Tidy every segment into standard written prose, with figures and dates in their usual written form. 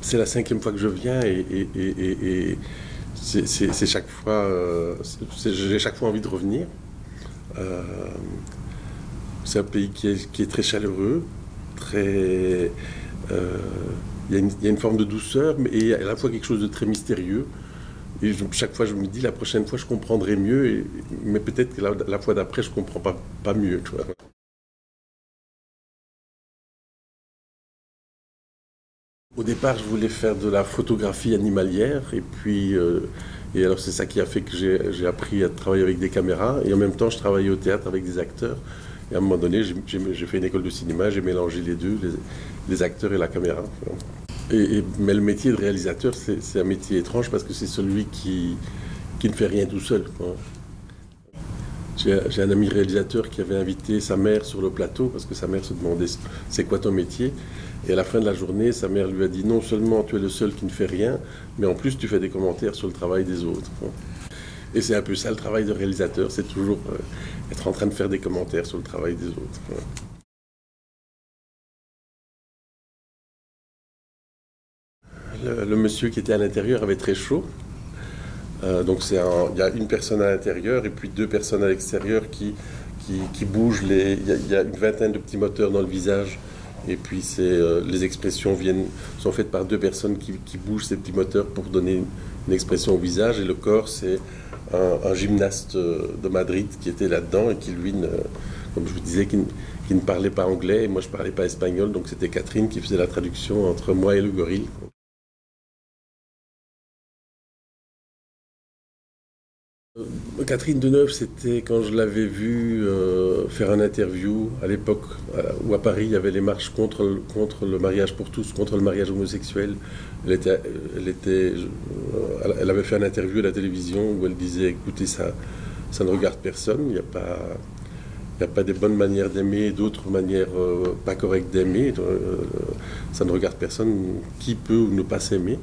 C'est la 5e fois que je viens et c'est chaque fois, j'ai chaque fois envie de revenir. Euh, c'est un pays qui est très chaleureux, très, euh, il y a une forme de douceur, mais et à la fois quelque chose de très mystérieux. Et chaque fois, je me dis, la prochaine fois, je comprendrai mieux, mais peut-être que la fois d'après, je comprends pas mieux. Tu vois. Au départ, je voulais faire de la photographie animalière, et puis, et alors c'est ça qui a fait que j'ai appris à travailler avec des caméras, et en même temps, je travaillais au théâtre avec des acteurs. Et à un moment donné, j'ai fait une école de cinéma, j'ai mélangé les deux, les acteurs et la caméra. Mais le métier de réalisateur, c'est un métier étrange parce que c'est celui qui ne fait rien tout seul, quoi. J'ai un ami réalisateur qui avait invité sa mère sur le plateau parce que sa mère se demandait c'est quoi ton métier. Et à la fin de la journée, sa mère lui a dit non seulement tu es le seul qui ne fait rien, mais en plus tu fais des commentaires sur le travail des autres. Et c'est un peu ça le travail de réalisateur, c'est toujours être en train de faire des commentaires sur le travail des autres. Le monsieur qui était à l'intérieur avait très chaud. Donc il y a une personne à l'intérieur et puis deux personnes à l'extérieur qui bougent. Il y a une vingtaine de petits moteurs dans le visage. Et puis les expressions sont faites par deux personnes qui bougent ces petits moteurs pour donner une expression au visage. Et le corps, c'est un gymnaste de Madrid qui était là-dedans et qui, lui, comme je vous disais, qui ne parlait pas anglais. Et moi, je ne parlais pas espagnol. Donc c'était Catherine qui faisait la traduction entre moi et le gorille. Catherine Deneuve, c'était quand je l'avais vue faire un interview à l'époque où à Paris il y avait les marches contre le mariage pour tous, contre le mariage homosexuel. Elle avait fait un interview à la télévision où elle disait écoutez, ça ne regarde personne, il n'y a pas des bonnes manières d'aimer et d'autres manières pas correctes d'aimer. Ça ne regarde personne qui peut ou ne pas s'aimer.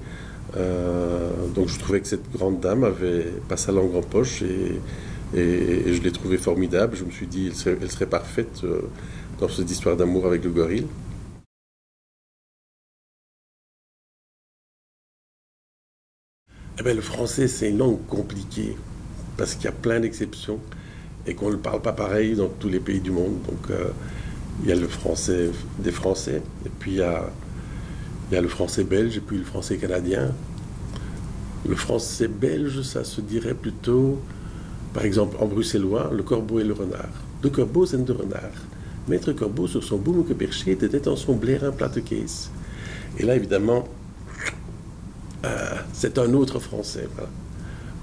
Donc je trouvais que cette grande dame avait pas sa langue en poche et je l'ai trouvée formidable. Je me suis dit elle serait parfaite dans cette histoire d'amour avec le gorille. Eh ben, le français, c'est une langue compliquée parce qu'il y a plein d'exceptions et qu'on ne le parle pas pareil dans tous les pays du monde. Donc il y a le français des Français et puis il y a le français belge et puis le français canadien. Le français belge, ça se dirait plutôt, par exemple, en bruxellois, le corbeau et le renard. De corbeaux en de renard. Maître Corbeau, sur son boom que perché, était en son blairin plate caisse. Et là, évidemment, c'est un autre français. Voilà.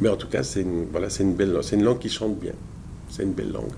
Mais en tout cas, c'est une belle langue. C'est une langue qui chante bien. C'est une belle langue.